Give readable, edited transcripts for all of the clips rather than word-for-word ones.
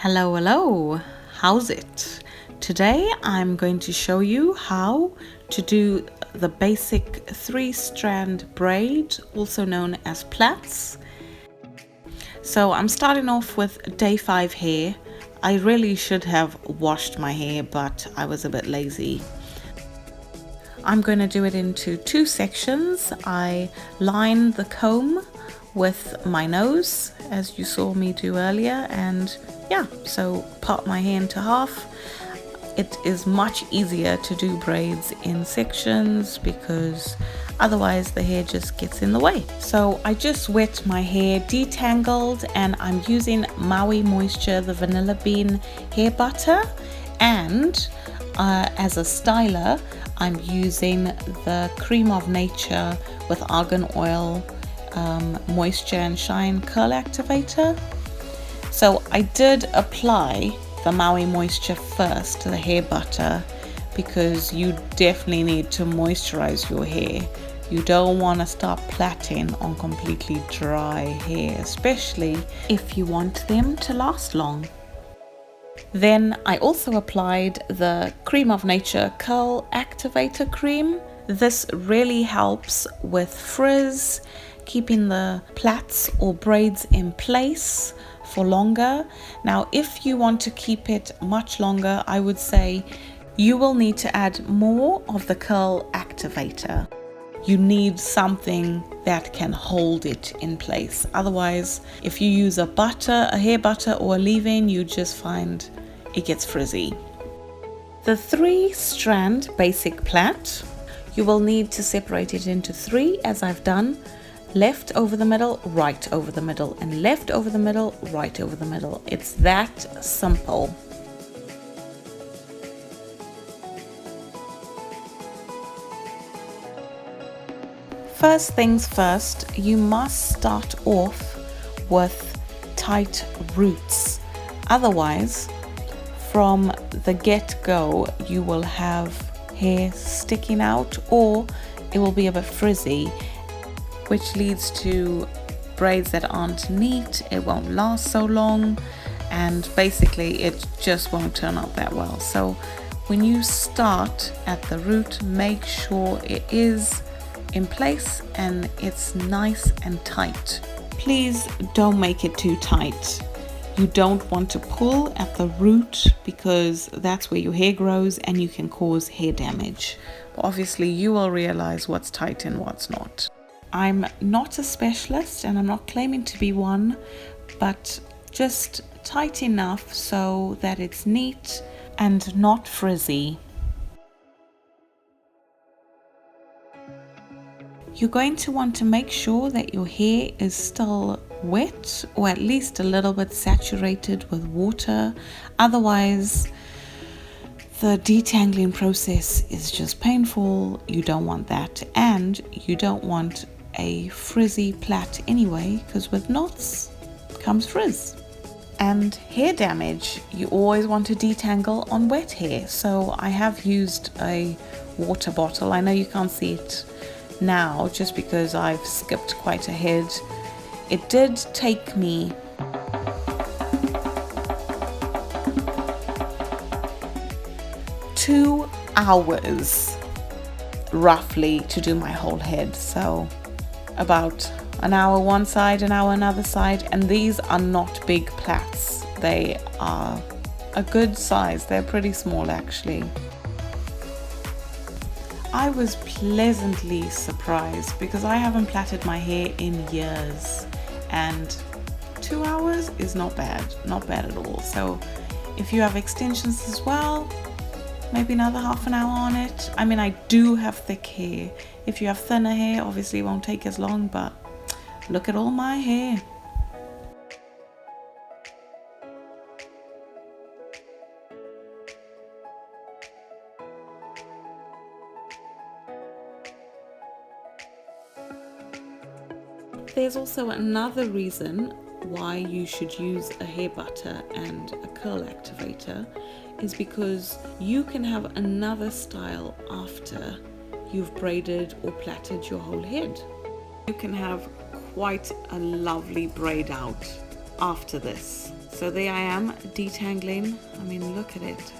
Hello, hello, how's it? Today I'm going to show you how to do the basic 3-strand braid, also known as plaits. So I'm starting off with day 5 hair. I really should have washed my hair, but I was a bit lazy. I'm going to do it into 2 sections. I line the comb with my nose, as you saw me do earlier, and yeah, so part my hair into half. It is much easier to do braids in sections because otherwise the hair just gets in the way. So I just wet my hair, detangled, and I'm using Maui Moisture, the vanilla bean hair butter, and as a styler I'm using the Cream of Nature with argan oil moisture and shine curl activator. So I did apply the Maui Moisture first to the hair butter because you definitely need to moisturize your hair. You don't want to start plaiting on completely dry hair, especially if you want them to last long. Then I also applied the Cream of Nature curl activator cream. This really helps with frizz, keeping the plaits or braids in place for longer. Now, if you want to keep it much longer, I would say you will need to add more of the curl activator. You need something that can hold it in place. Otherwise, if you use a hair butter or a leave-in, you just find it gets frizzy. The 3-strand basic plait, you will need to separate it into 3 as I've done. Left over the middle, right over the middle, and left over the middle, right over the middle. It's that simple. First things first, you must start off with tight roots. Otherwise, from the get-go, you will have hair sticking out or it will be a bit frizzy, which leads to braids that aren't neat. It won't last so long, and basically it just won't turn out that well. So when you start at the root, make sure it is in place and it's nice and tight. Please don't make it too tight. You don't want to pull at the root because that's where your hair grows and you can cause hair damage. But obviously you will realize what's tight and what's not. I'm not a specialist and I'm not claiming to be one, but just tight enough so that it's neat and not frizzy. You're going to want to make sure that your hair is still wet or at least a little bit saturated with water. Otherwise, the detangling process is just painful. You don't want that, and you don't want a frizzy plait anyway, because with knots comes frizz. And hair damage, you always want to detangle on wet hair. So I have used a water bottle. I know you can't see it now just because I've skipped quite ahead. It did take me two hours roughly to do my whole head. So about an hour one side, an hour another side, and these are not big plaits. They are a good size. They're pretty small actually. I was pleasantly surprised because I haven't plaited my hair in years, and 2 hours is not bad at all. So if you have extensions as well, maybe another half an hour on it. I mean, I do have thick hair. If you have thinner hair, obviously it won't take as long, but look at all my hair. There's also another reason why you should use a hair butter and a curl activator, is because you can have another style after you've braided or plaited your whole head. You can have quite a lovely braid out after this. So there I am detangling. I mean, look at it,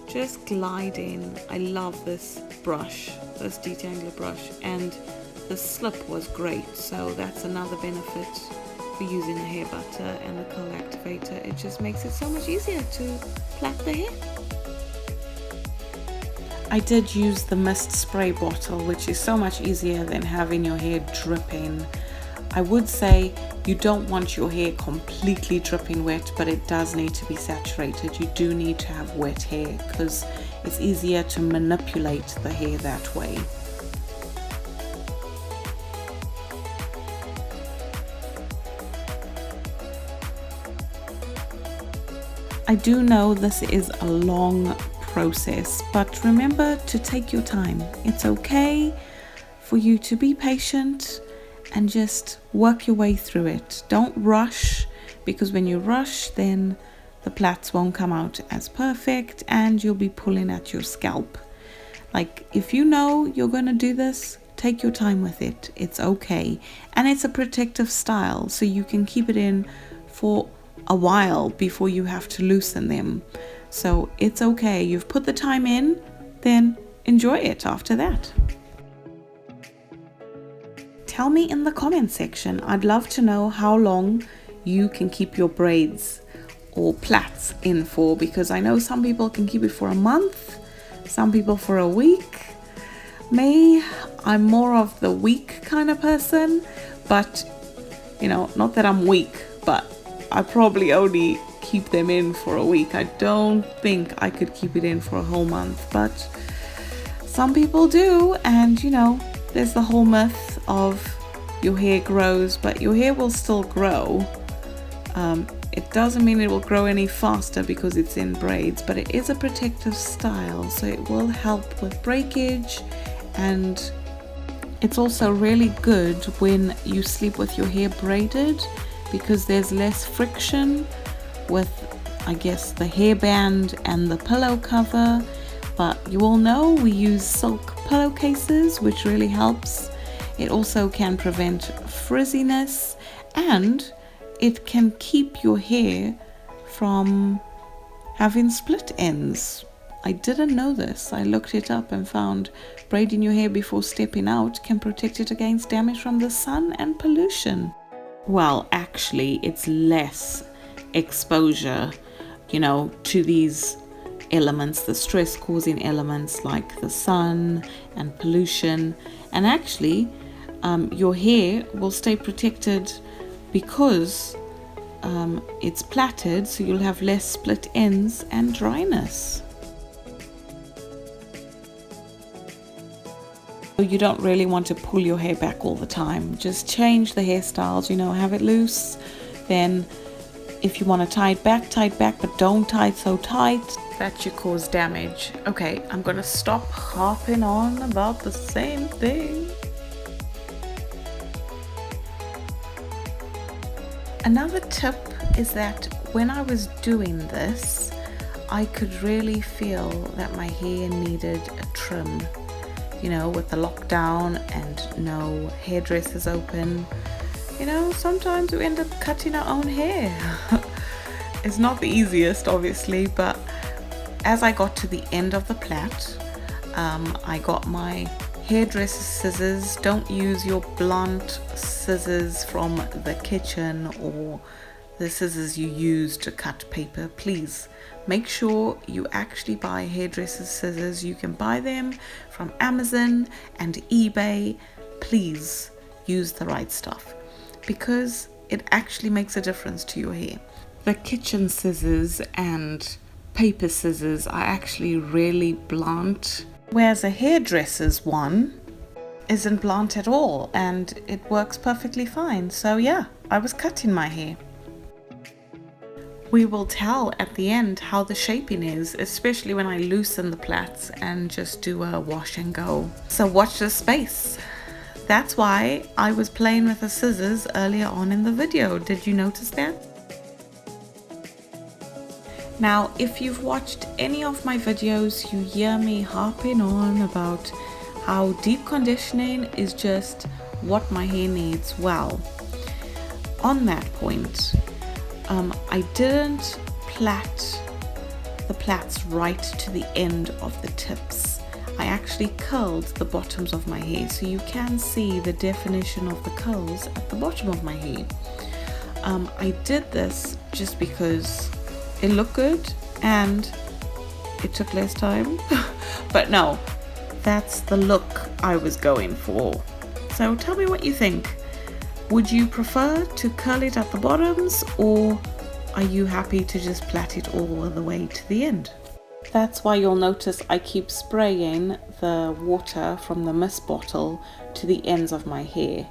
just gliding. I love this brush, this detangler brush, and the slip was great. So that's another benefit for using the hair butter and the curl activator. It just makes it so much easier to plait the hair. I did use the mist spray bottle, which is so much easier than having your hair dripping. I would say you don't want your hair completely dripping wet, but it does need to be saturated. You do need to have wet hair because it's easier to manipulate the hair that way. I do know this is a long process, but remember to take your time. It's okay for you to be patient and just work your way through it. Don't rush, because when you rush, then the plaits won't come out as perfect and you'll be pulling at your scalp. Like, if you know you're going to do this, take your time with it. It's okay. And it's a protective style, so you can keep it in for a while before you have to loosen them. So it's okay. You've put the time in, then enjoy it after that. Tell me in the comment section. I'd love to know how long you can keep your braids or plaits in for, because I know some people can keep it for a month, some people for a week. Me, I'm more of the week kind of person, but you know, not that I'm weak, but I probably only keep them in for a week. I don't think I could keep it in for a whole month, but some people do. And you know, there's the whole myth of your hair grows, but your hair will still grow. It doesn't mean it will grow any faster because it's in braids, but it is a protective style, so it will help with breakage. And it's also really good when you sleep with your hair braided, because there's less friction with, I guess, the hairband and the pillow cover. But you all know we use silk pillowcases, which really helps. It also can prevent frizziness, and it can keep your hair from having split ends. I didn't know this. I looked it up and found braiding your hair before stepping out can protect it against damage from the sun and pollution. Well, actually, it's less exposure, you know, to these elements, the stress causing elements like the sun and pollution. And actually your hair will stay protected because it's plaited, so you'll have less split ends and dryness. You don't really want to pull your hair back all the time. Just change the hairstyles, you know, have it loose. Then if you want to tie it back, but don't tie it so tight that you cause damage. Okay, I'm gonna stop harping on about the same thing. Another tip is that when I was doing this, I could really feel that my hair needed a trim. You know, with the lockdown and no hairdressers open, you know, sometimes we end up cutting our own hair. It's not the easiest, obviously, but as I got to the end of the plait, I got my hairdresser scissors. Don't use your blunt scissors from the kitchen or the scissors you use to cut paper. Please make sure you actually buy hairdresser scissors. You can buy them from Amazon and eBay. Please use the right stuff, because it actually makes a difference to your hair. The kitchen scissors and paper scissors are actually really blunt, whereas a hairdresser's one isn't blunt at all, and it works perfectly fine. So yeah, I was cutting my hair. We will tell at the end how the shaping is, especially when I loosen the plaits and just do a wash and go. So watch this space. That's why I was playing with the scissors earlier on in the video. Did you notice that? Now, if you've watched any of my videos, you hear me harping on about how deep conditioning is just what my hair needs. Well, on that point, I didn't plait the plaits right to the end of the tips. I actually curled the bottoms of my hair, so you can see the definition of the curls at the bottom of my hair. I did this just because it looked good and it took less time. But no, that's the look I was going for. So tell me what you think. Would you prefer to curl it at the bottoms, or are you happy to just plait it all the way to the end? That's why you'll notice I keep spraying the water from the mist bottle to the ends of my hair,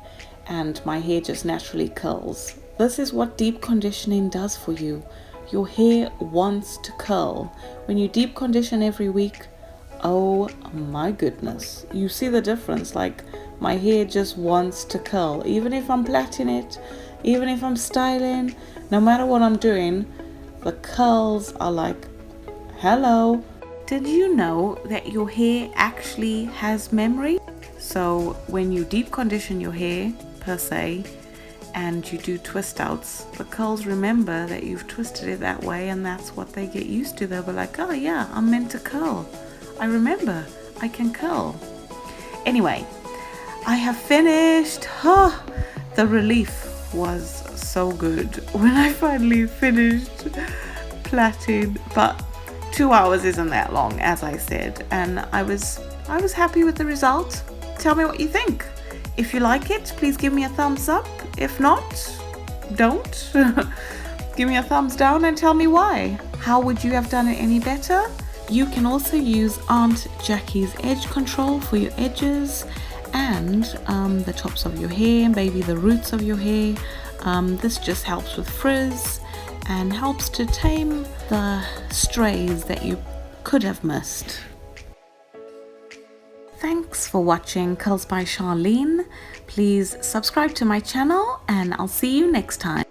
and my hair just naturally curls. This is what deep conditioning does for you. Your hair wants to curl. When you deep condition every week, oh my goodness, you see the difference. Like, my hair just wants to curl. Even if I'm plaiting it, even if I'm styling, no matter what I'm doing, the curls are like, hello. Did you know that your hair actually has memory? So when you deep condition your hair per se, and you do twist outs, the curls remember that you've twisted it that way, and that's what they get used to. They'll be like, oh yeah, I'm meant to curl. I remember, I can curl. Anyway, I have finished. The relief was so good when I finally finished plaiting, but 2 hours isn't that long, as I said, and I was happy with the result. Tell me what you think. If you like it, please give me a thumbs up. If not, don't. Give me a thumbs down and tell me why. How would you have done it any better? You can also use Aunt Jackie's edge control for your edges and the tops of your hair, maybe the roots of your hair. This just helps with frizz and helps to tame the strays that you could have missed. Thanks for watching Curls by Sharlene. Please subscribe to my channel and I'll see you next time.